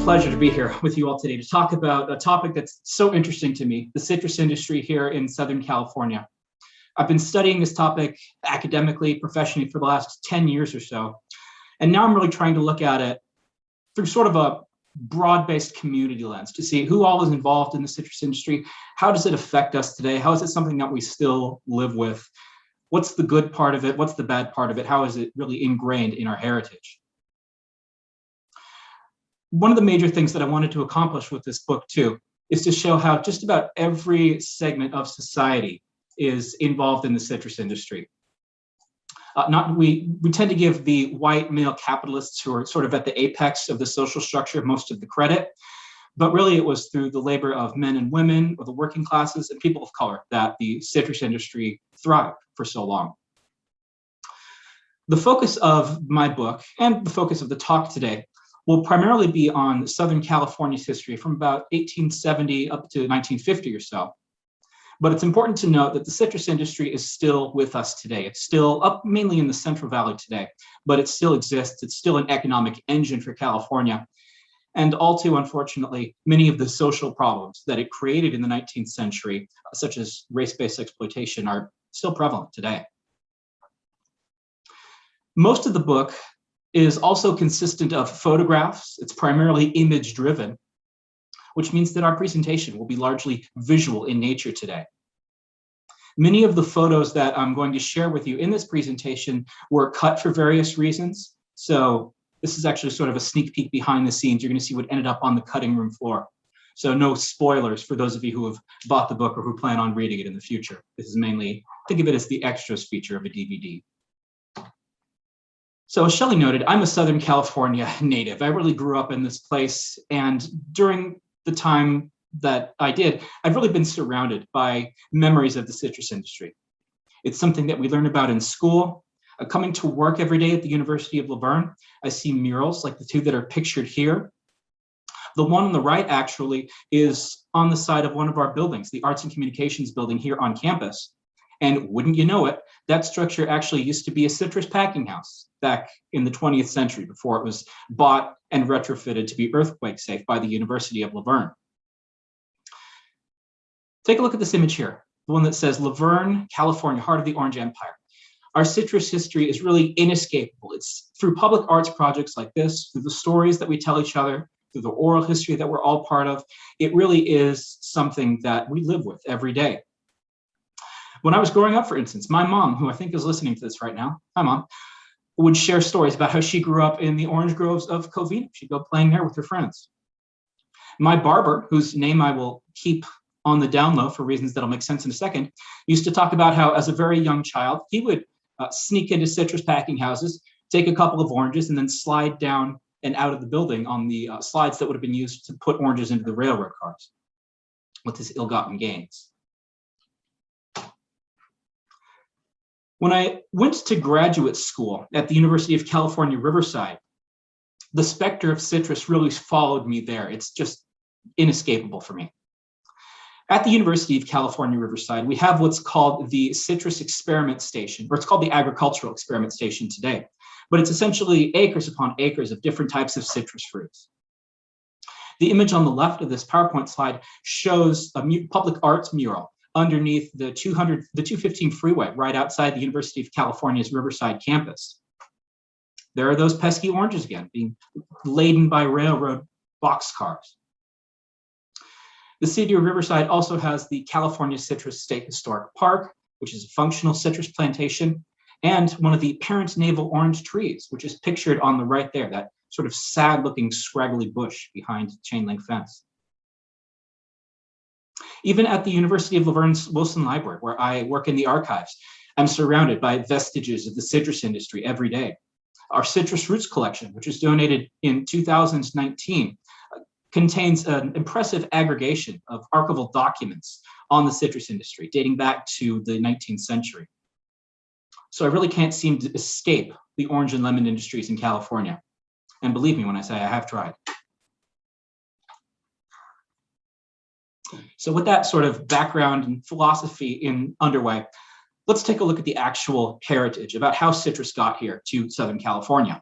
pleasure to be here with you all today to talk about a topic that's so interesting to me, the citrus industry here in Southern California. I've been studying this topic academically, professionally for the last 10 years or so. And now I'm really trying to look at it through sort of a broad-based community lens to see who all is involved in the citrus industry. How does it affect us today? How is it something that we still live with? What's the good part of it? What's the bad part of it? How is it really ingrained in our heritage? One of the major things that I wanted to accomplish with this book too is to show how just about every segment of society is involved in the citrus industry. We tend to give the white male capitalists who are sort of at the apex of the social structure most of the credit, but really it was through the labor of men and women, or the working classes and people of color, that the citrus industry thrived for so long. The focus of my book and the focus of the talk today will primarily be on Southern California's history from about 1870 up to 1950 or so. But it's important to note that the citrus industry is still with us today. It's still up mainly in the Central Valley today, but it still exists. It's still an economic engine for California. And all too unfortunately, many of the social problems that it created in the 19th century, such as race-based exploitation, are still prevalent today. Most of the book is also consistent of photographs. It's primarily image-driven, which means that our presentation will be largely visual in nature today. Many of the photos that I'm going to share with you in this presentation were cut for various reasons. So this is actually sort of a sneak peek behind the scenes. You're going to see what ended up on the cutting room floor. So no spoilers for those of you who have bought the book or who plan on reading it in the future. This is mainly, think of it as the extras feature of a DVD. So as Shelley noted, I'm a Southern California native. I really grew up in this place, and during the time that I did, I've really been surrounded by memories of the citrus industry. It's something that we learn about in school. Coming to work every day at the University of La Verne, I see murals like the two that are pictured here. The one on the right actually is on the side of one of our buildings, the Arts and Communications building here on campus. And wouldn't you know it, that structure actually used to be a citrus packing house back in the 20th century before it was bought and retrofitted to be earthquake safe by the University of La Verne. Take a look at this image here, the one that says La Verne, California, heart of the Orange Empire. Our citrus history is really inescapable. It's through public arts projects like this, through the stories that we tell each other, through the oral history that we're all part of. It really is something that we live with every day. When I was growing up, for instance, my mom, who I think is listening to this right now, hi Mom, would share stories about how she grew up in the orange groves of Covina. She'd go playing there with her friends. My barber, whose name I will keep on the down low for reasons that'll make sense in a second, used to talk about how as a very young child, he would sneak into citrus packing houses, take a couple of oranges, and then slide down and out of the building on the slides that would have been used to put oranges into the railroad cars with his ill-gotten gains. When I went to graduate school at the University of California, Riverside, the specter of citrus really followed me there. It's just inescapable for me. At the University of California, Riverside, we have what's called the Citrus Experiment Station, or it's called the Agricultural Experiment Station today. But it's essentially acres upon acres of different types of citrus fruits. The image on the left of this PowerPoint slide shows a public arts mural underneath the 215 freeway right outside the University of California's Riverside campus. There are those pesky oranges again, being laden by railroad boxcars. The city of Riverside also has the California Citrus State Historic Park, which is a functional citrus plantation, and one of the parent navel orange trees, which is pictured on the right there, that sort of sad-looking scraggly bush behind chain link fence. Even at the University of La Verne's Wilson Library, where I work in the archives, I'm surrounded by vestiges of the citrus industry every day. Our citrus roots collection, which was donated in 2019, contains an impressive aggregation of archival documents on the citrus industry dating back to the 19th century. So I really can't seem to escape the orange and lemon industries in California. And believe me when I say I have tried. So with that sort of background and philosophy underway, let's take a look at the actual heritage about how citrus got here to Southern California.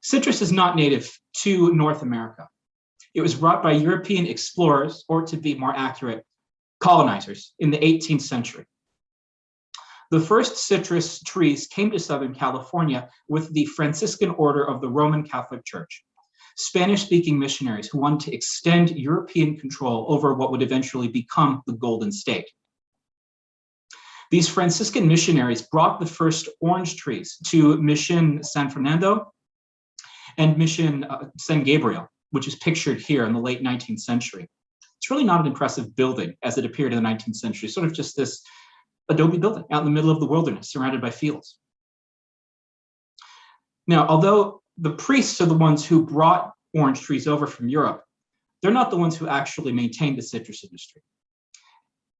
Citrus is not native to North America. It was brought by European explorers, or to be more accurate, colonizers in the 18th century. The first citrus trees came to Southern California with the Franciscan Order of the Roman Catholic Church, Spanish-speaking missionaries who wanted to extend European control over what would eventually become the Golden State. These Franciscan missionaries brought the first orange trees to Mission San Fernando and Mission San Gabriel, which is pictured here in the late 19th century. It's really not an impressive building as it appeared in the 19th century, sort of just this adobe building out in the middle of the wilderness, surrounded by fields. Now, although the priests are the ones who brought orange trees over from Europe, they're not the ones who actually maintained the citrus industry.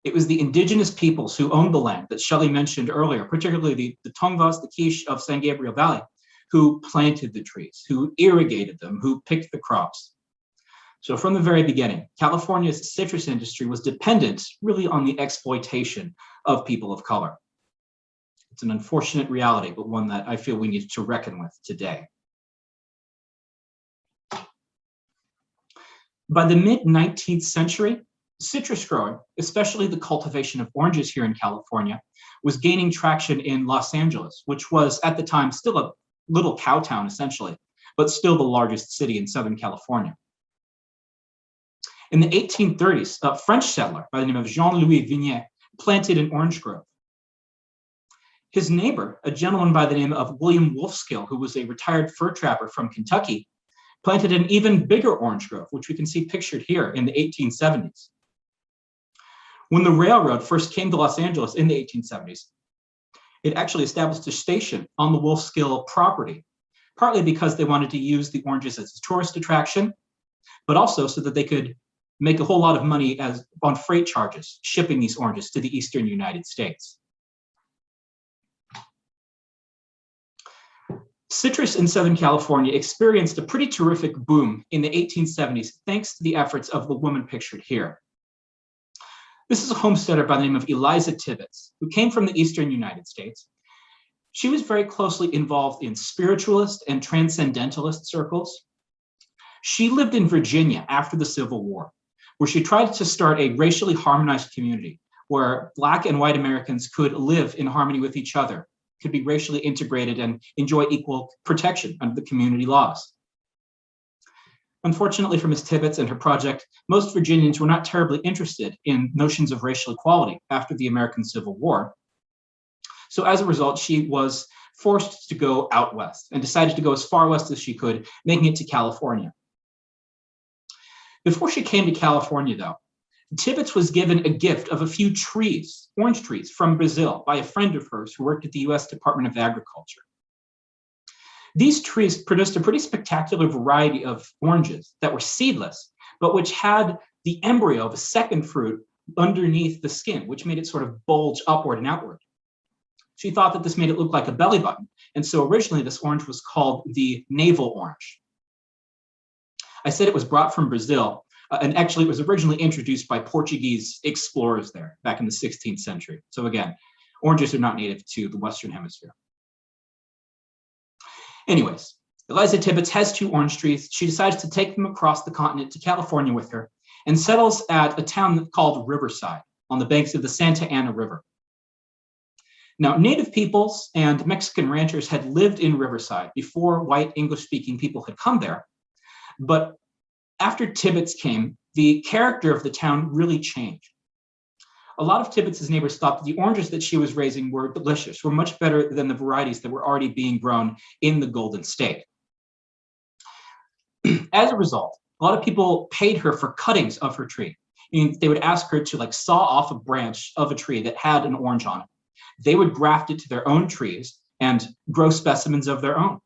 It was the indigenous peoples who owned the land that Shelley mentioned earlier, particularly the Tongvas, the Quiche of San Gabriel Valley, who planted the trees, who irrigated them, who picked the crops. So from the very beginning, California's citrus industry was dependent really on the exploitation of people of color. It's an unfortunate reality, but one that I feel we need to reckon with today. By the mid-19th century, citrus growing, especially the cultivation of oranges here in California, was gaining traction in Los Angeles, which was at the time still a little cow town essentially, but still the largest city in Southern California. In the 1830s, a French settler by the name of Jean-Louis Vignet planted an orange grove. His neighbor, a gentleman by the name of William Wolfskill, who was a retired fur trapper from Kentucky, planted an even bigger orange grove, which we can see pictured here in the 1870s. When the railroad first came to Los Angeles in the 1870s, it actually established a station on the Wolfskill property, partly because they wanted to use the oranges as a tourist attraction, but also so that they could make a whole lot of money on freight charges, shipping these oranges to the eastern United States. Citrus in Southern California experienced a pretty terrific boom in the 1870s, thanks to the efforts of the woman pictured here. This is a homesteader by the name of Eliza Tibbets, who came from the eastern United States. She was very closely involved in spiritualist and transcendentalist circles. She lived in Virginia after the Civil War, where she tried to start a racially harmonized community where Black and white Americans could live in harmony with each other, could be racially integrated and enjoy equal protection under the community laws. Unfortunately for Ms. Tibbets and her project, most Virginians were not terribly interested in notions of racial equality after the American Civil War. So as a result, she was forced to go out west and decided to go as far west as she could, making it to California. Before she came to California, though, Tibbets was given a gift of a few trees, orange trees from Brazil, by a friend of hers who worked at the US Department of Agriculture. These trees produced a pretty spectacular variety of oranges that were seedless, but which had the embryo of a second fruit underneath the skin, which made it sort of bulge upward and outward. She thought that this made it look like a belly button, and so originally this orange was called the navel orange. I said it was brought from Brazil, and actually it was originally introduced by Portuguese explorers there back in the 16th century. So again, oranges are not native to the Western Hemisphere. Anyways, Eliza Tibbets has two orange trees. She decides to take them across the continent to California with her and settles at a town called Riverside on the banks of the Santa Ana River. Now, Native peoples and Mexican ranchers had lived in Riverside before white English-speaking people had come there. But after Tibbets came, the character of the town really changed. A lot of Tibbets' neighbors thought that the oranges that she was raising were delicious, were much better than the varieties that were already being grown in the Golden State. As a result, a lot of people paid her for cuttings of her tree. They would ask her to saw off a branch of a tree that had an orange on it. They would graft it to their own trees and grow specimens of their own.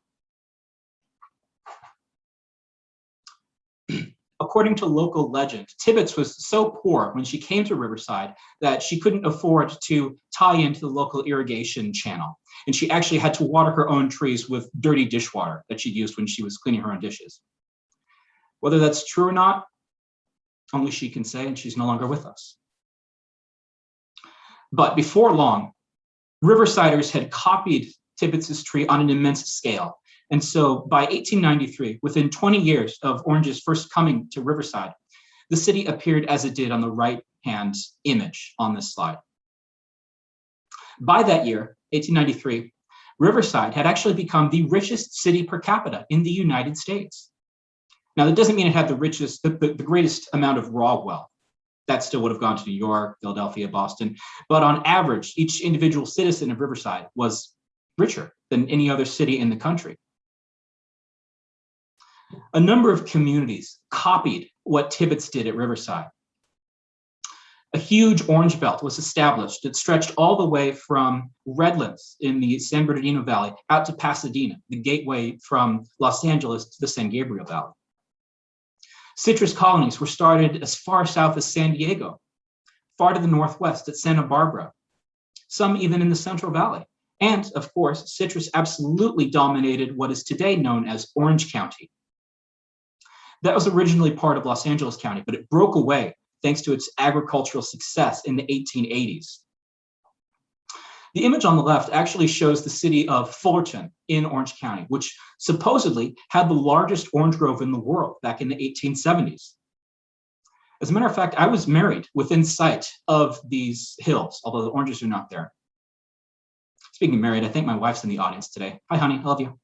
According to local legend, Tibbets was so poor when she came to Riverside that she couldn't afford to tie into the local irrigation channel. And she actually had to water her own trees with dirty dishwater that she used when she was cleaning her own dishes. Whether that's true or not, only she can say, and she's no longer with us. But before long, Riversiders had copied Tibbets' tree on an immense scale. And so by 1893, within 20 years of oranges first coming to Riverside, the city appeared as it did on the right-hand image on this slide. By that year, 1893, Riverside had actually become the richest city per capita in the United States. Now, that doesn't mean it had the greatest amount of raw wealth. That still would have gone to New York, Philadelphia, Boston. But on average, each individual citizen of Riverside was richer than any other city in the country. A number of communities copied what Tibbetts did at Riverside. A huge orange belt was established that stretched all the way from Redlands in the San Bernardino Valley out to Pasadena, the gateway from Los Angeles to the San Gabriel Valley. Citrus colonies were started as far south as San Diego, far to the northwest at Santa Barbara, some even in the Central Valley. And of course, citrus absolutely dominated what is today known as Orange County. That was originally part of Los Angeles County, but it broke away thanks to its agricultural success in the 1880s. The image on the left actually shows the city of Fullerton in Orange County, which supposedly had the largest orange grove in the world back in the 1870s. As a matter of fact, I was married within sight of these hills, although the oranges are not there. Speaking of married, I think my wife's in the audience today. Hi, honey, I love you.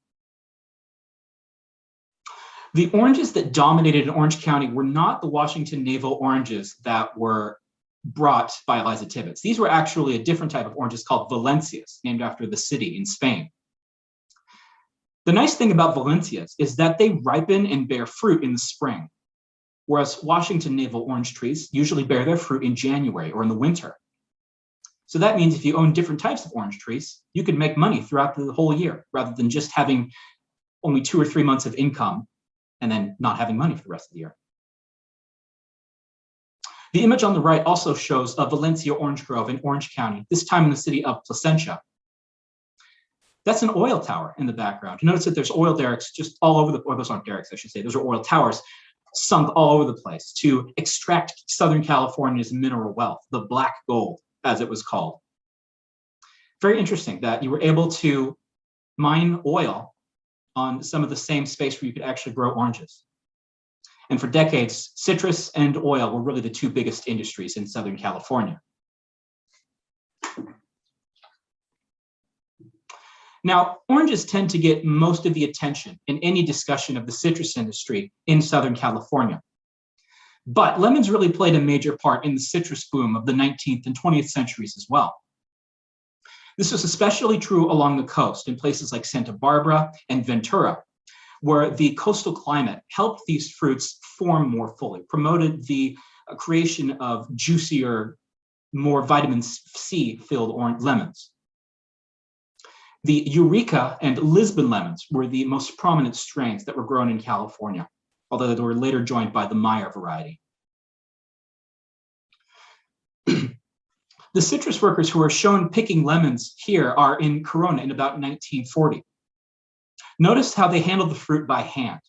The oranges that dominated in Orange County were not the Washington navel oranges that were brought by Eliza Tibbetts. These were actually a different type of oranges called Valencias, named after the city in Spain. The nice thing about Valencias is that they ripen and bear fruit in the spring, whereas Washington navel orange trees usually bear their fruit in January or in the winter. So that means if you own different types of orange trees, you can make money throughout the whole year rather than just having only 2 or 3 months of income and then not having money for the rest of the year. The image on the right also shows a Valencia orange grove in Orange County, this time in the city of Placentia. That's an oil tower in the background. Notice that there's oil derricks just all over or those aren't derricks, I should say. Those are oil towers sunk all over the place to extract Southern California's mineral wealth, the black gold, as it was called. Very interesting that you were able to mine oil on some of the same space where you could actually grow oranges. And for decades, citrus and oil were really the two biggest industries in Southern California. Now, oranges tend to get most of the attention in any discussion of the citrus industry in Southern California. But lemons really played a major part in the citrus boom of the 19th and 20th centuries as well. This was especially true along the coast in places like Santa Barbara and Ventura, where the coastal climate helped these fruits form more fully, promoted the creation of juicier, more vitamin C-filled lemons. The Eureka and Lisbon lemons were the most prominent strains that were grown in California, although they were later joined by the Meyer variety. The citrus workers who are shown picking lemons here are in Corona in about 1940. Notice how they handle the fruit by hand.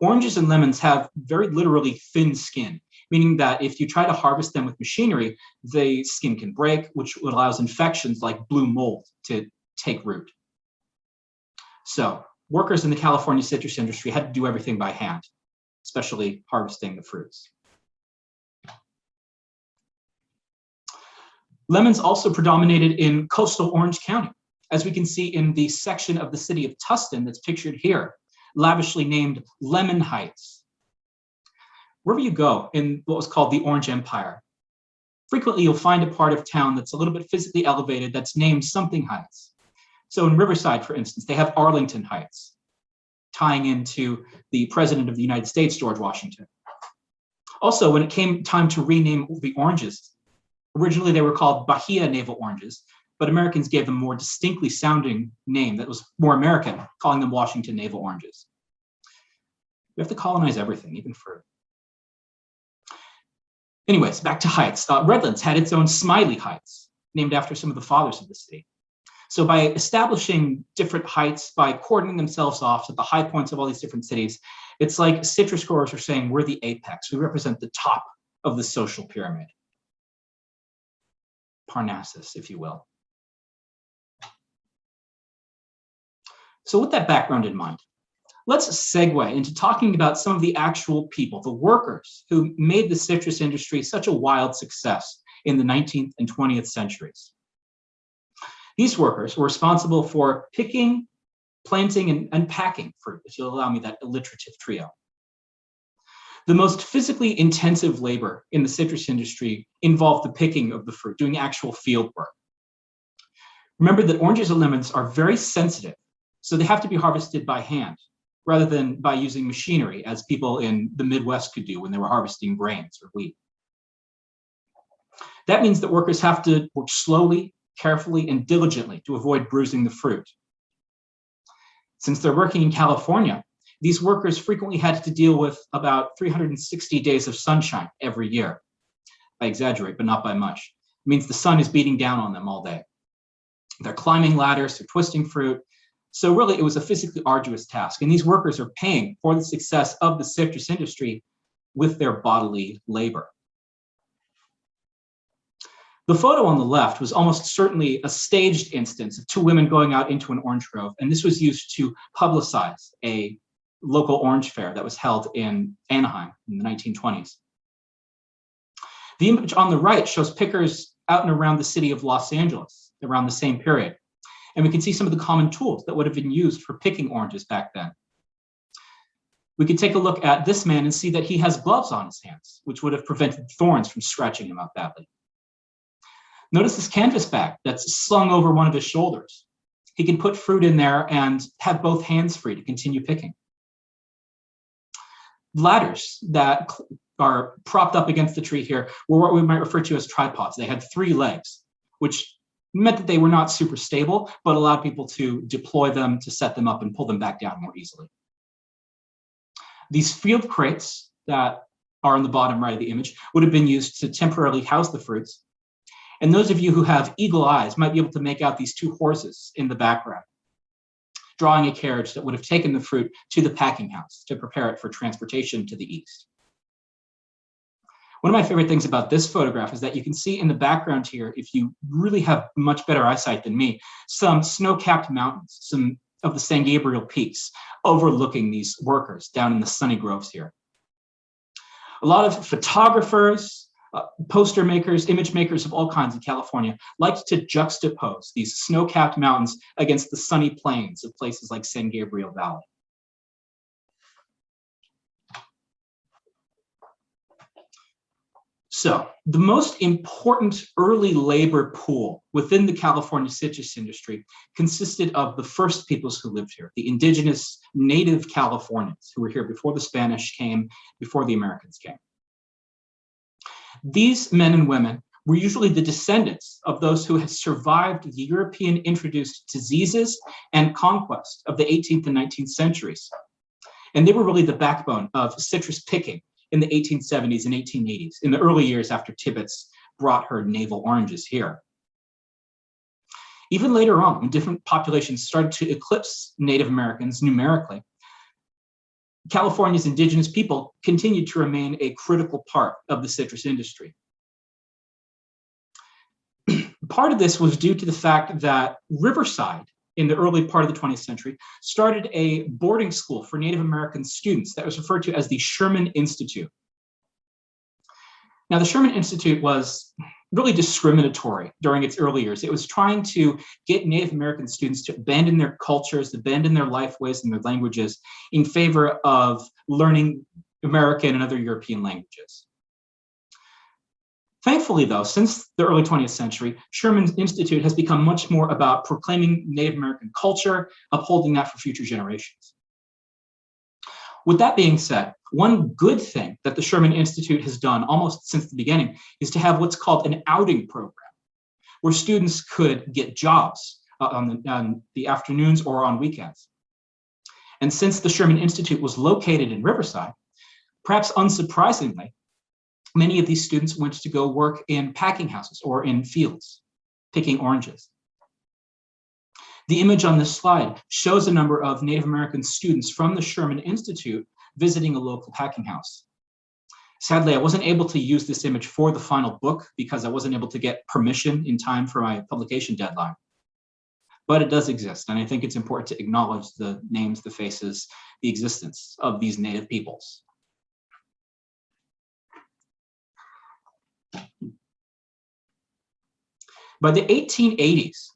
Oranges and lemons have very literally thin skin, meaning that if you try to harvest them with machinery, the skin can break, which allows infections like blue mold to take root. So workers in the California citrus industry had to do everything by hand, especially harvesting the fruits. Lemons also predominated in coastal Orange County, as we can see in the section of the city of Tustin that's pictured here, lavishly named Lemon Heights. Wherever you go in what was called the Orange Empire, frequently you'll find a part of town that's a little bit physically elevated that's named something Heights. So in Riverside, for instance, they have Arlington Heights, tying into the President of the United States, George Washington. Also, when it came time to rename the oranges, originally they were called Bahia navel oranges, but Americans gave them a more distinctly sounding name that was more American, calling them Washington navel oranges. We have to colonize everything, even fruit. Anyways, back to heights. Redlands had its own Smiley Heights, named after some of the fathers of the city. So by establishing different heights, by cordoning themselves off at the high points of all these different cities, it's like citrus growers are saying, we're the apex. We represent the top of the social pyramid. Parnassus, if you will. So with that background in mind, let's segue into talking about some of the actual people, the workers who made the citrus industry such a wild success in the 19th and 20th centuries. These workers were responsible for picking, planting, and packing fruit, if you'll allow me that alliterative trio. The most physically intensive labor in the citrus industry involved the picking of the fruit, doing actual field work. Remember that oranges and lemons are very sensitive, so they have to be harvested by hand rather than by using machinery, as people in the Midwest could do when they were harvesting grains or wheat. That means that workers have to work slowly, carefully, and diligently to avoid bruising the fruit. Since they're working in California, these workers frequently had to deal with about 360 days of sunshine every year. I exaggerate, but not by much. It means the sun is beating down on them all day. They're climbing ladders, they're twisting fruit. So really, it was a physically arduous task. And these workers are paying for the success of the citrus industry with their bodily labor. The photo on the left was almost certainly a staged instance of two women going out into an orange grove, and this was used to publicize a local orange fair that was held in Anaheim in the 1920s. The image on the right shows pickers out and around the city of Los Angeles around the same period, and we can see some of the common tools that would have been used for picking oranges back then. We could take a look at this man and see that he has gloves on his hands, which would have prevented thorns from scratching him up badly. Notice this canvas bag that's slung over one of his shoulders. He can put fruit in there and have both hands free to continue picking. Ladders that are propped up against the tree here were what we might refer to as tripods. They had 3 legs, which meant that they were not super stable, but allowed people to deploy them, to set them up and pull them back down more easily. These field crates that are on the bottom right of the image would have been used to temporarily house the fruits. And those of you who have eagle eyes might be able to make out these 2 horses in the background, drawing a carriage that would have taken the fruit to the packing house to prepare it for transportation to the east. One of my favorite things about this photograph is that you can see in the background here, if you really have much better eyesight than me, some snow-capped mountains, some of the San Gabriel peaks overlooking these workers down in the sunny groves here. A lot of photographers, poster makers, image makers of all kinds in California liked to juxtapose these snow-capped mountains against the sunny plains of places like San Gabriel Valley. So the most important early labor pool within the California citrus industry consisted of the first peoples who lived here, the indigenous native Californians who were here before the Spanish came, before the Americans came. These men and women were usually the descendants of those who had survived the European introduced diseases and conquest of the 18th and 19th centuries. And they were really the backbone of citrus picking in the 1870s and 1880s, in the early years after Tibbets brought her navel oranges here. Even later on, when different populations started to eclipse Native Americans numerically, California's indigenous people continued to remain a critical part of the citrus industry. Part of this was due to the fact that Riverside, in the early part of the 20th century, started a boarding school for Native American students that was referred to as the Sherman Institute. Now, the Sherman Institute was really discriminatory during its early years. It was trying to get Native American students to abandon their cultures, abandon their life ways and their languages in favor of learning American and other European languages. Thankfully, though, since the early 20th century, Sherman Institute has become much more about proclaiming Native American culture, upholding that for future generations. With that being said, one good thing that the Sherman Institute has done almost since the beginning is to have what's called an outing program, where students could get jobs on the afternoons or on weekends. And since the Sherman Institute was located in Riverside, perhaps unsurprisingly, many of these students went to go work in packing houses or in fields, picking oranges. The image on this slide shows a number of Native American students from the Sherman Institute visiting a local packing house. Sadly, I wasn't able to use this image for the final book because I wasn't able to get permission in time for my publication deadline. but it does exist. And I think it's important to acknowledge the names, the faces, the existence of these native peoples. By the 1880s,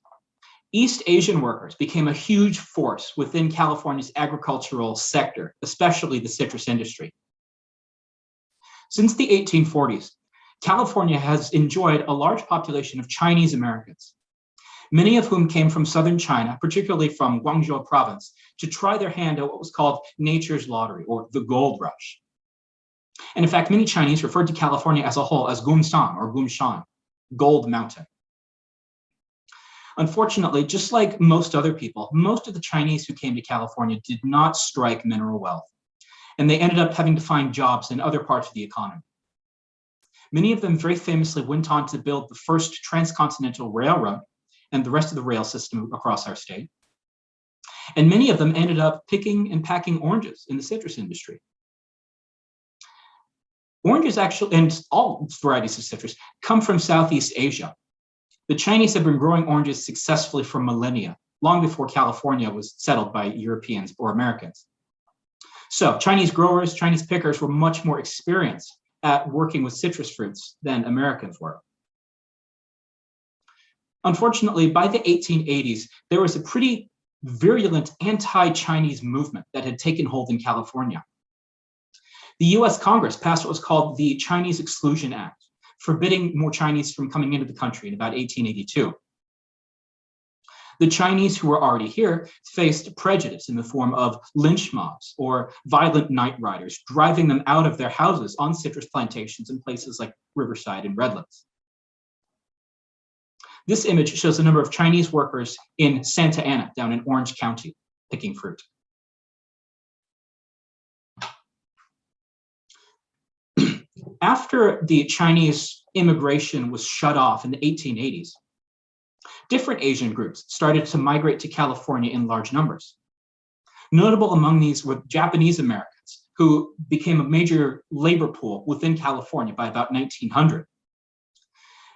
East Asian workers became a huge force within California's agricultural sector, especially the citrus industry. Since the 1840s, California has enjoyed a large population of Chinese Americans, many of whom came from southern China, particularly from Guangzhou province, to try their hand at what was called nature's lottery, or the gold rush. And in fact, many Chinese referred to California as a whole as Gumshan or Gumshan, Gold Mountain. Unfortunately, just like most other people, most of the Chinese who came to California did not strike mineral wealth, and they ended up having to find jobs in other parts of the economy. Many of them very famously went on to build the first transcontinental railroad and the rest of the rail system across our state. And many of them ended up picking and packing oranges in the citrus industry. Oranges actually, and all varieties of citrus, come from Southeast Asia. The Chinese have been growing oranges successfully for millennia, long before California was settled by Europeans or Americans. So Chinese growers, Chinese pickers were much more experienced at working with citrus fruits than Americans were. Unfortunately, by the 1880s, there was a pretty virulent anti-Chinese movement that had taken hold in California. The US Congress passed what was called the Chinese Exclusion Act, forbidding more Chinese from coming into the country in about 1882. The Chinese who were already here faced prejudice in the form of lynch mobs or violent night riders, driving them out of their houses on citrus plantations in places like Riverside and Redlands. This image shows a number of Chinese workers in Santa Ana, down in Orange County, picking fruit. After the Chinese immigration was shut off in the 1880s, different Asian groups started to migrate to California in large numbers. Notable among these were Japanese Americans, who became a major labor pool within California by about 1900.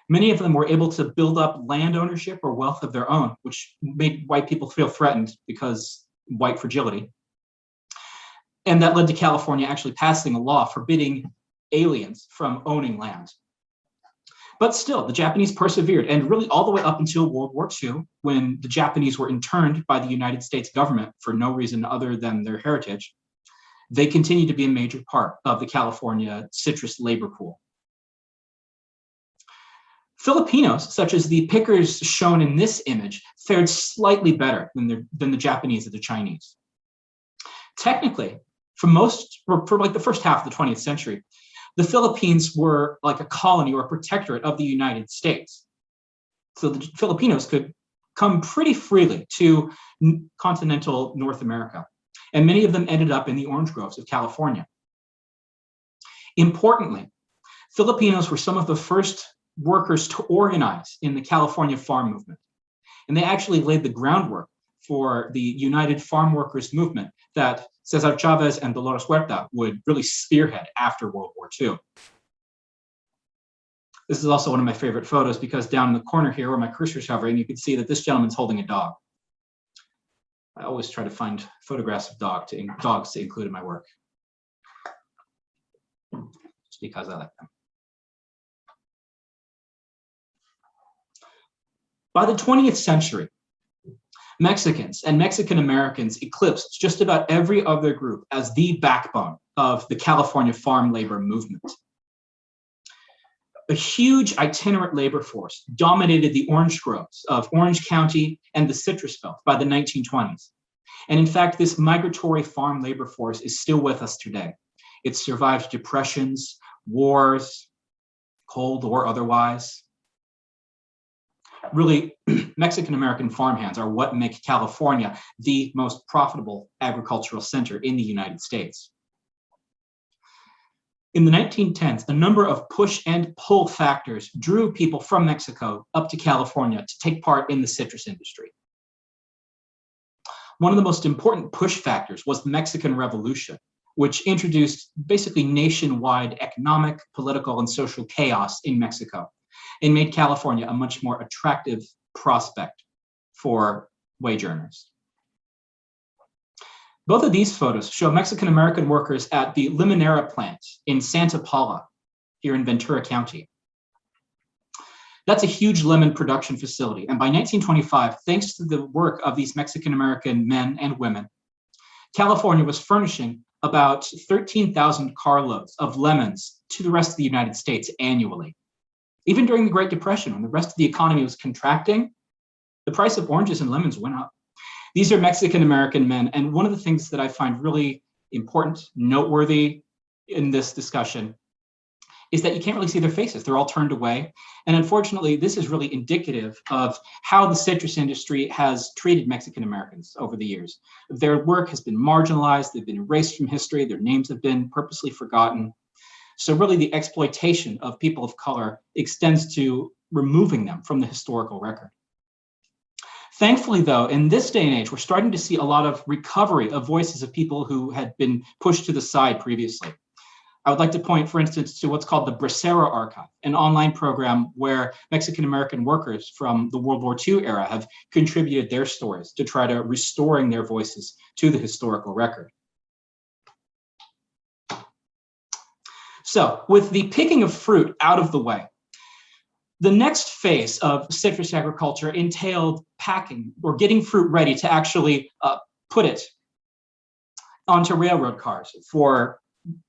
Many of them were able to build up land ownership or wealth of their own, which made white people feel threatened because white fragility. And that led to California actually passing a law forbidding aliens from owning land. But still, the Japanese persevered, and really all the way up until World War II, when the Japanese were interned by the United States government for no reason other than their heritage, they continued to be a major part of the California citrus labor pool. Filipinos, such as the pickers shown in this image, fared slightly better than the Japanese or the Chinese. Technically, for like the first half of the 20th century, the Philippines were like a colony or a protectorate of the United States. So the Filipinos could come pretty freely to continental North America, and many of them ended up in the orange groves of California. Importantly, Filipinos were some of the first workers to organize in the California farm movement, and they actually laid the groundwork for the United Farm Workers movement that Cesar Chavez and Dolores Huerta would really spearhead after World War II. This is also one of my favorite photos because down in the corner here where my cursor is hovering, you can see that this gentleman's holding a dog. I always try to find photographs of dogs to include in my work, just because I like them. By the 20th century, Mexicans and Mexican Americans eclipsed just about every other group as the backbone of the California farm labor movement. A huge itinerant labor force dominated the orange groves of Orange County and the Citrus Belt by the 1920s. And in fact, this migratory farm labor force is still with us today. It survived depressions, wars, cold or otherwise. Really, Mexican-American farmhands are what make California the most profitable agricultural center in the United States. In the 1910s, a number of push and pull factors drew people from Mexico up to California to take part in the citrus industry. One of the most important push factors was the Mexican Revolution, which introduced basically nationwide economic, political, and social chaos in Mexico, and made California a much more attractive prospect for wage earners. Both of these photos show Mexican-American workers at the Limonera plant in Santa Paula, here in Ventura County. That's a huge lemon production facility. And by 1925, thanks to the work of these Mexican-American men and women, California was furnishing about 13,000 carloads of lemons to the rest of the United States annually. Even during the Great Depression, when the rest of the economy was contracting, the price of oranges and lemons went up. These are Mexican-American men, and one of the things that I find really important, noteworthy in this discussion is that you can't really see their faces. They're all turned away. And unfortunately, this is really indicative of how the citrus industry has treated Mexican Americans over the years. Their work has been marginalized, they've been erased from history, their names have been purposely forgotten. So really the exploitation of people of color extends to removing them from the historical record. Thankfully, though, in this day and age, we're starting to see a lot of recovery of voices of people who had been pushed to the side previously. I would like to point, for instance, to what's called the Bracero Archive, an online program where Mexican-American workers from the World War II era have contributed their stories to try to restoring their voices to the historical record. So, with the picking of fruit out of the way, the next phase of citrus agriculture entailed packing or getting fruit ready to actually put it onto railroad cars for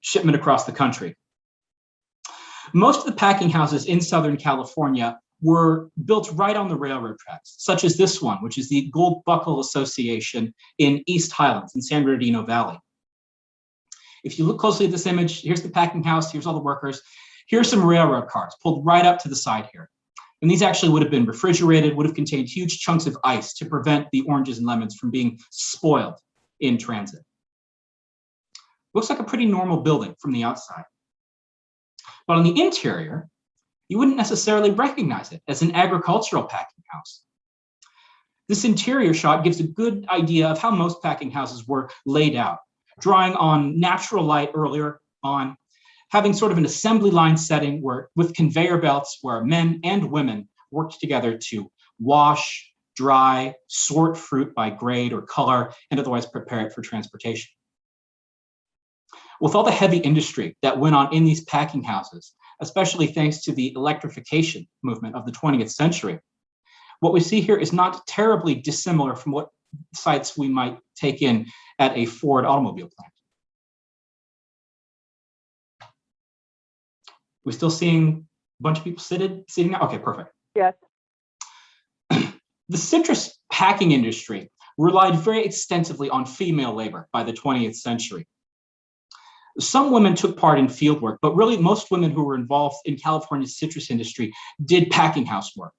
shipment across the country. Most of the packing houses in Southern California were built right on the railroad tracks, such as this one, which is the Gold Buckle Association in East Highlands in San Bernardino Valley. If you look closely at this image, here's the packing house, here's all the workers. Here's some railroad cars pulled right up to the side here. And these actually would have been refrigerated, would have contained huge chunks of ice to prevent the oranges and lemons from being spoiled in transit. Looks like a pretty normal building from the outside. But on the interior, you wouldn't necessarily recognize it as an agricultural packing house. This interior shot gives a good idea of how most packing houses were laid out, drawing on natural light earlier on, having sort of an assembly line setting where, with conveyor belts where men and women worked together to wash, dry, sort fruit by grade or color, and otherwise prepare it for transportation. With all the heavy industry that went on in these packing houses, especially thanks to the electrification movement of the 20th century, what we see here is not terribly dissimilar from what sites we might take in at a Ford automobile plant. We're still seeing a bunch of people sitting now? Okay, perfect. Yes. The citrus packing industry relied very extensively on female labor by the 20th century. Some women took part in field work, but really most women who were involved in California's citrus industry did packing house work.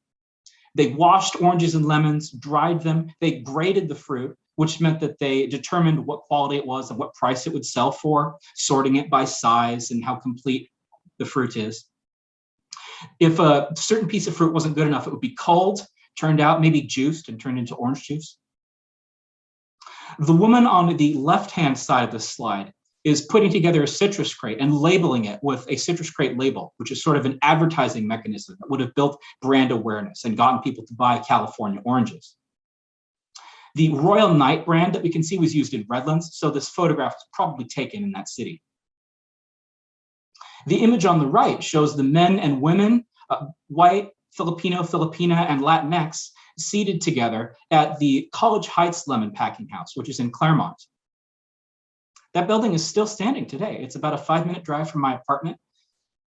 They washed oranges and lemons, dried them, they graded the fruit, which meant that they determined what quality it was and what price it would sell for, sorting it by size and how complete the fruit is. If a certain piece of fruit wasn't good enough, it would be culled, turned out, maybe juiced and turned into orange juice. The woman on the left-hand side of this slide is putting together a citrus crate and labeling it with a citrus crate label, which is sort of an advertising mechanism that would have built brand awareness and gotten people to buy California oranges. The Royal Night brand that we can see was used in Redlands, so this photograph was probably taken in that city. The image on the right shows the men and women, white, Filipino, Filipina, and Latinx, seated together at the College Heights Lemon Packing House, which is in Claremont. That building is still standing today. It's about a 5-minute drive from my apartment,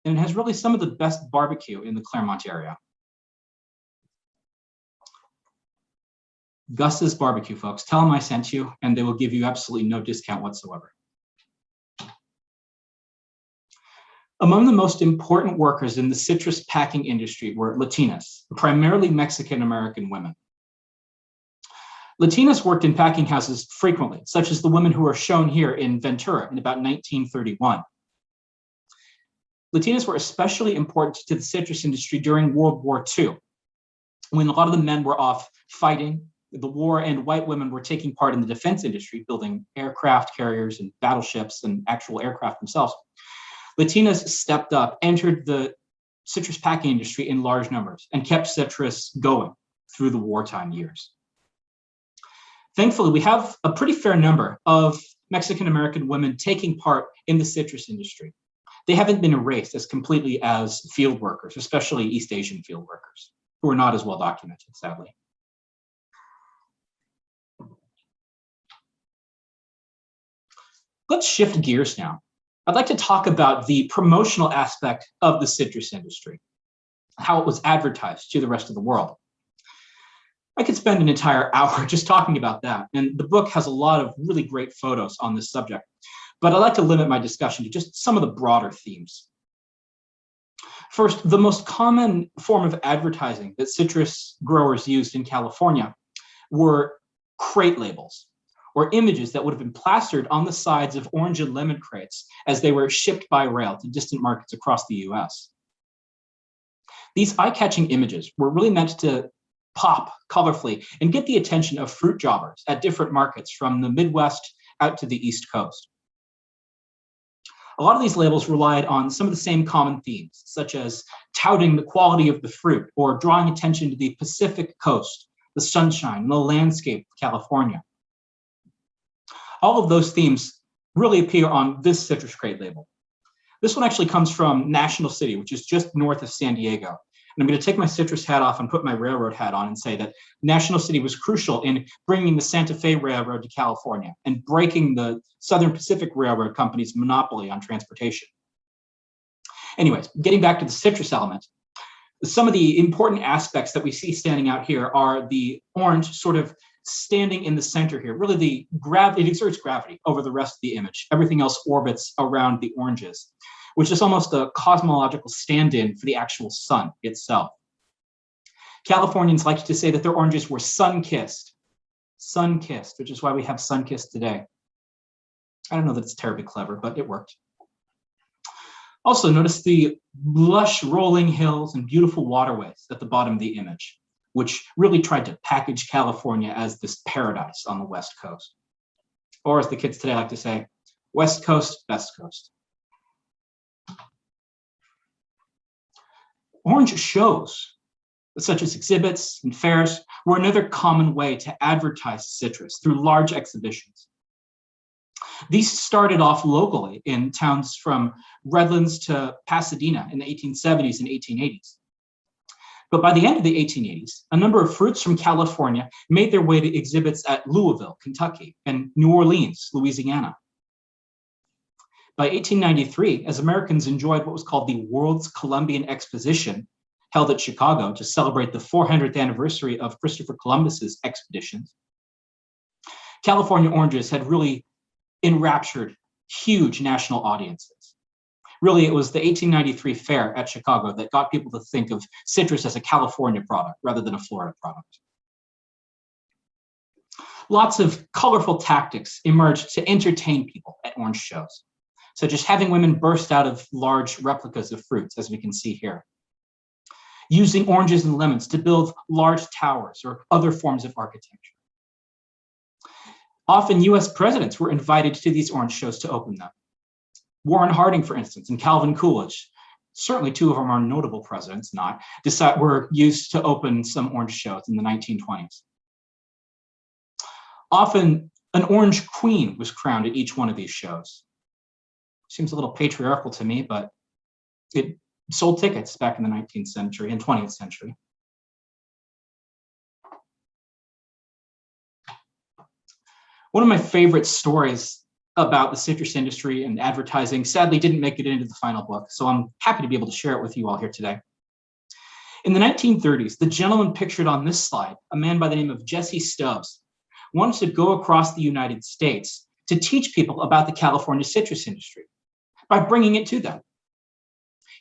and it has really some of the best barbecue in the Claremont area. Gus's Barbecue, folks. Tell them I sent you, and they will give you absolutely no discount whatsoever. Among the most important workers in the citrus packing industry were Latinas, primarily Mexican-American women. Latinas worked in packing houses frequently, such as the women who are shown here in Ventura in about 1931. Latinas were especially important to the citrus industry during World War II, when a lot of the men were off fighting the war and white women were taking part in the defense industry, building aircraft carriers and battleships and actual aircraft themselves. Latinas stepped up, entered the citrus packing industry in large numbers, and kept citrus going through the wartime years. Thankfully, we have a pretty fair number of Mexican-American women taking part in the citrus industry. They haven't been erased as completely as field workers, especially East Asian field workers, who are not as well documented, sadly. Let's shift gears now. I'd like to talk about the promotional aspect of the citrus industry, how it was advertised to the rest of the world. I could spend an entire hour just talking about that, and the book has a lot of really great photos on this subject, but I'd like to limit my discussion to just some of the broader themes. First, the most common form of advertising that citrus growers used in California were crate labels, or images that would have been plastered on the sides of orange and lemon crates as they were shipped by rail to distant markets across the US. These eye-catching images were really meant to pop colorfully and get the attention of fruit jobbers at different markets from the Midwest out to the East Coast. A lot of these labels relied on some of the same common themes, such as touting the quality of the fruit or drawing attention to the Pacific coast, the sunshine, and the landscape of California. All of those themes really appear on this citrus crate label. This one actually comes from National City, which is just north of San Diego. And I'm going to take my citrus hat off and put my railroad hat on and say that National City was crucial in bringing the Santa Fe Railroad to California and breaking the Southern Pacific Railroad Company's monopoly on transportation. Anyways, getting back to the citrus element, some of the important aspects that we see standing out here are the orange sort of standing in the center here. Really, it exerts gravity over the rest of the image. Everything else orbits around the oranges, which is almost a cosmological stand-in for the actual sun itself. Californians like to say that their oranges were sun-kissed, which is why we have sun-kissed today. I don't know that it's terribly clever, but it worked. Also, notice the lush rolling hills and beautiful waterways at the bottom of the image, which really tried to package California as this paradise on the West Coast. Or as the kids today like to say, West Coast, best coast. Orange shows, such as exhibits and fairs, were another common way to advertise citrus through large exhibitions. These started off locally in towns from Redlands to Pasadena in the 1870s and 1880s. But by the end of the 1880s, a number of fruits from California made their way to exhibits at Louisville, Kentucky, and New Orleans, Louisiana. By 1893, as Americans enjoyed what was called the World's Columbian Exposition, held at Chicago to celebrate the 400th anniversary of Christopher Columbus's expeditions, California oranges had really enraptured huge national audiences. Really, it was the 1893 fair at Chicago that got people to think of citrus as a California product rather than a Florida product. Lots of colorful tactics emerged to entertain people at orange shows, such as having women burst out of large replicas of fruits, as we can see here, using oranges and lemons to build large towers or other forms of architecture. Often US presidents were invited to these orange shows to open them. Warren Harding, for instance, and Calvin Coolidge, certainly two of our more notable presidents, were used to open some orange shows in the 1920s. Often, an orange queen was crowned at each one of these shows. Seems a little patriarchal to me, but it sold tickets back in the 19th century and 20th century. One of my favorite stories about the citrus industry and advertising sadly didn't make it into the final book, so I'm happy to be able to share it with you all here today. In the 1930s, the gentleman pictured on this slide, a man by the name of Jesse Stubbs, wanted to go across the United States to teach people about the California citrus industry by bringing it to them.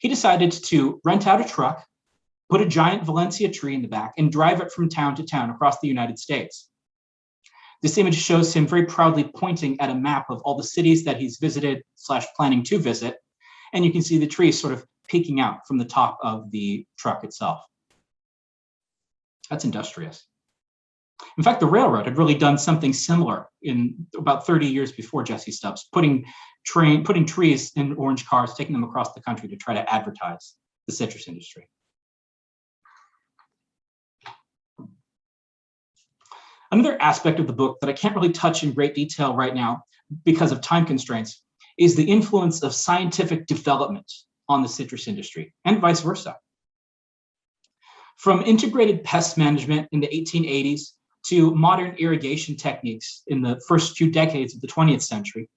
He decided to rent out a truck, put a giant Valencia tree in the back, and drive it from town to town across the United States. This image shows him very proudly pointing at a map of all the cities that he's visited / planning to visit, and you can see the trees sort of peeking out from the top of the truck itself. That's industrious. In fact, the railroad had really done something similar in about 30 years before Jesse Stubbs, putting trees in orange cars, taking them across the country to try to advertise the citrus industry. Another aspect of the book that I can't really touch in great detail right now because of time constraints is the influence of scientific development on the citrus industry and vice versa. From integrated pest management in the 1880s to modern irrigation techniques in the first few decades of the 20th century,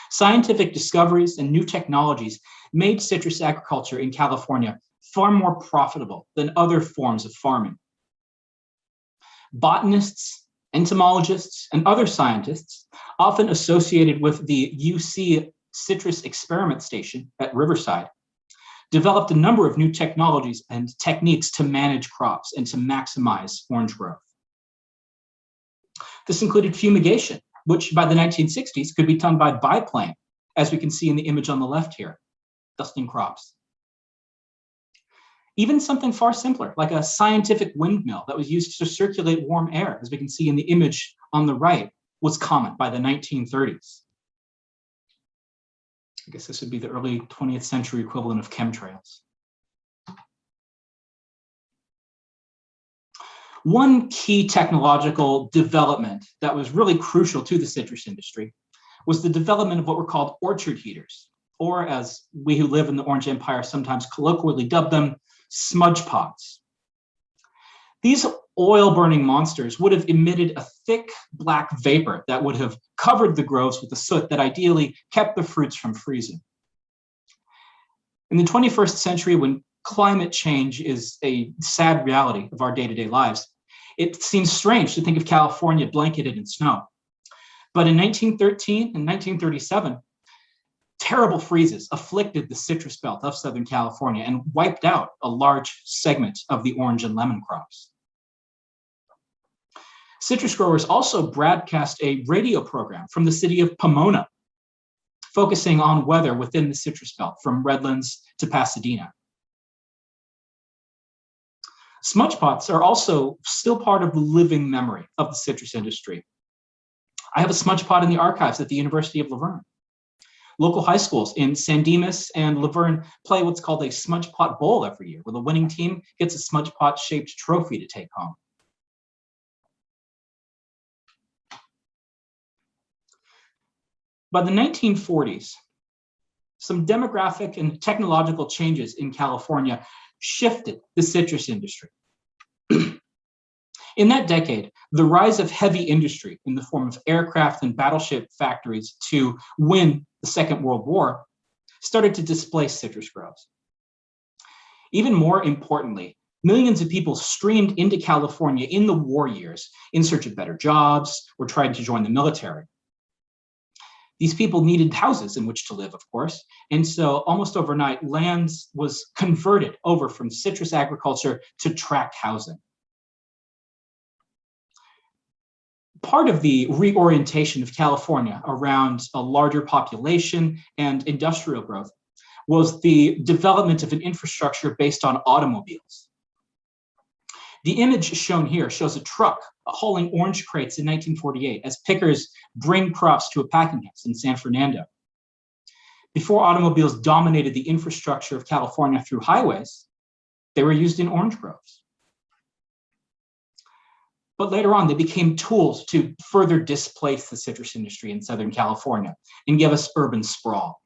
scientific discoveries and new technologies made citrus agriculture in California far more profitable than other forms of farming. Botanists, entomologists, and other scientists, often associated with the UC Citrus Experiment Station at Riverside, developed a number of new technologies and techniques to manage crops and to maximize orange growth. This included fumigation, which by the 1960s could be done by biplane, as we can see in the image on the left here, dusting crops. Even something far simpler, like a scientific windmill that was used to circulate warm air, as we can see in the image on the right, was common by the 1930s. I guess this would be the early 20th century equivalent of chemtrails. One key technological development that was really crucial to the citrus industry was the development of what were called orchard heaters, or as we who live in the Orange Empire sometimes colloquially dub them, smudge pots. These oil-burning monsters would have emitted a thick black vapor that would have covered the groves with a soot that ideally kept the fruits from freezing. In the 21st century, when climate change is a sad reality of our day-to-day lives, it seems strange to think of California blanketed in snow. But in 1913 and 1937, terrible freezes afflicted the citrus belt of Southern California and wiped out a large segment of the orange and lemon crops. Citrus growers also broadcast a radio program from the city of Pomona, focusing on weather within the citrus belt from Redlands to Pasadena. Smudge pots are also still part of the living memory of the citrus industry. I have a smudge pot in the archives at the University of La Verne. Local high schools in San Dimas and La Verne play what's called a smudge pot bowl every year, where the winning team gets a smudge pot shaped trophy to take home. By the 1940s, some demographic and technological changes in California shifted the citrus industry. In that decade, the rise of heavy industry in the form of aircraft and battleship factories to win the Second World War started to displace citrus groves. Even more importantly, millions of people streamed into California in the war years in search of better jobs or trying to join the military. These people needed houses in which to live, of course, and so almost overnight, land was converted over from citrus agriculture to tract housing. Part of the reorientation of California around a larger population and industrial growth was the development of an infrastructure based on automobiles. The image shown here shows a truck hauling orange crates in 1948 as pickers bring crops to a packing house in San Fernando. Before automobiles dominated the infrastructure of California through highways, they were used in orange groves. But later on, they became tools to further displace the citrus industry in Southern California and give us urban sprawl.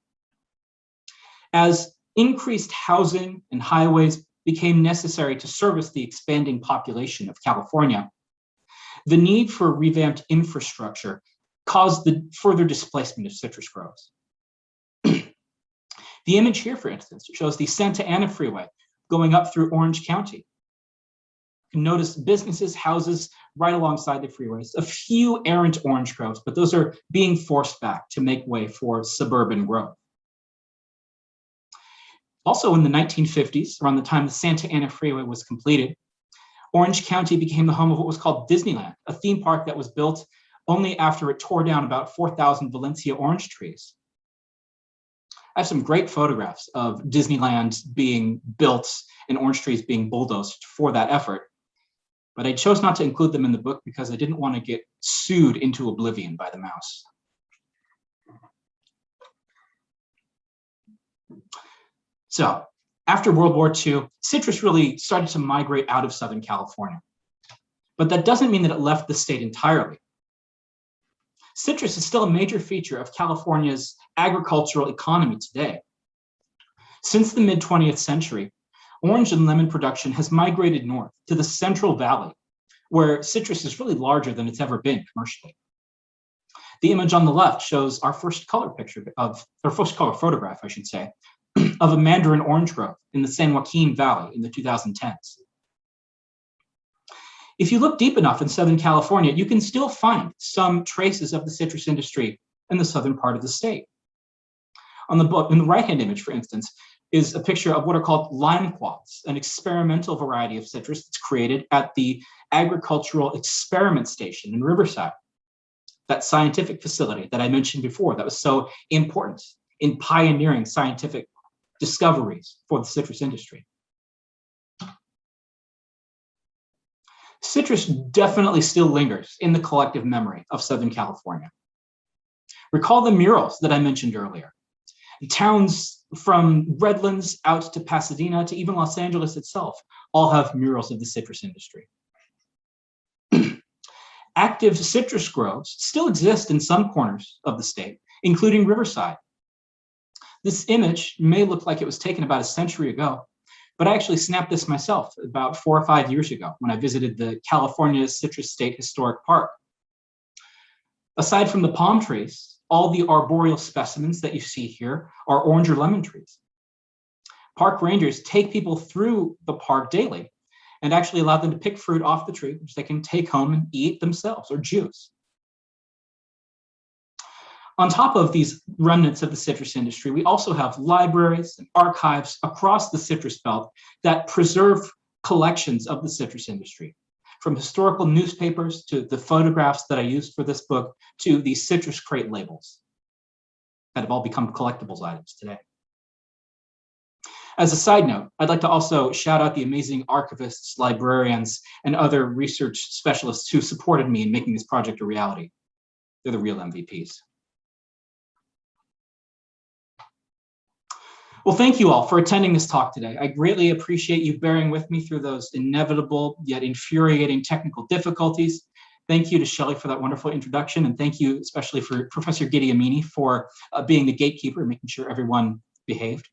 As increased housing and highways became necessary to service the expanding population of California, the need for revamped infrastructure caused the further displacement of citrus groves. The image here, for instance, shows the Santa Ana Freeway going up through Orange County. You can notice businesses, houses right alongside the freeways, a few errant orange groves, but those are being forced back to make way for suburban growth. Also in the 1950s, around the time the Santa Ana Freeway was completed, Orange County became the home of what was called Disneyland, a theme park that was built only after it tore down about 4,000 Valencia orange trees. I have some great photographs of Disneyland being built and orange trees being bulldozed for that effort, but I chose not to include them in the book because I didn't want to get sued into oblivion by the mouse. So after World War II, citrus really started to migrate out of Southern California. but that doesn't mean that it left the state entirely. Citrus is still a major feature of California's agricultural economy today. Since the mid-20th century, orange and lemon production has migrated north to the Central Valley, where citrus is really larger than it's ever been commercially. The image on the left shows our first color photograph, I should say, of a mandarin orange grove in the San Joaquin Valley in the 2010s. If you look deep enough in Southern California, you can still find some traces of the citrus industry in the southern part of the state. In the right-hand image, for instance, is a picture of what are called lime quads, an experimental variety of citrus that's created at the Agricultural Experiment Station in Riverside, that scientific facility that I mentioned before that was so important in pioneering scientific discoveries for the citrus industry. Citrus definitely still lingers in the collective memory of Southern California. Recall the murals that I mentioned earlier. Towns from Redlands out to Pasadena to even Los Angeles itself all have murals of the citrus industry. Active citrus groves still exist in some corners of the state, including Riverside. This image may look like it was taken about a century ago, but I actually snapped this myself about 4 or 5 years ago when I visited the California Citrus State Historic Park. Aside from the palm trees, all the arboreal specimens that you see here are orange or lemon trees. Park rangers take people through the park daily and actually allow them to pick fruit off the tree, which they can take home and eat themselves, or juice. On top of these remnants of the citrus industry, we also have libraries and archives across the citrus belt that preserve collections of the citrus industry, from historical newspapers to the photographs that I used for this book to the citrus crate labels that have all become collectibles items today. As a side note, I'd like to also shout out the amazing archivists, librarians, and other research specialists who supported me in making this project a reality. They're the real MVPs. Well, thank you all for attending this talk today. I greatly appreciate you bearing with me through those inevitable yet infuriating technical difficulties. Thank you to Shelley for that wonderful introduction, and thank you especially for Professor Gideamini for being the gatekeeper and making sure everyone behaved.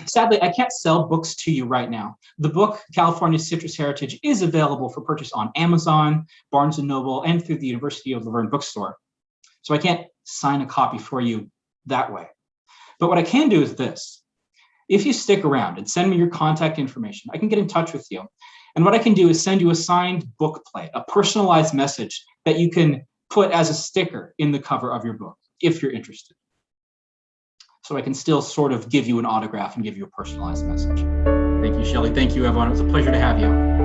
Sadly, I can't sell books to you right now. The book, California Citrus Heritage, is available for purchase on Amazon, Barnes & Noble, and through the University of La Verne bookstore. So I can't sign a copy for you that way. But what I can do is this. If you stick around and send me your contact information, I can get in touch with you. And what I can do is send you a signed bookplate, a personalized message that you can put as a sticker in the cover of your book, if you're interested. So I can still sort of give you an autograph and give you a personalized message. Thank you, Shelley. Thank you, everyone. It was a pleasure to have you.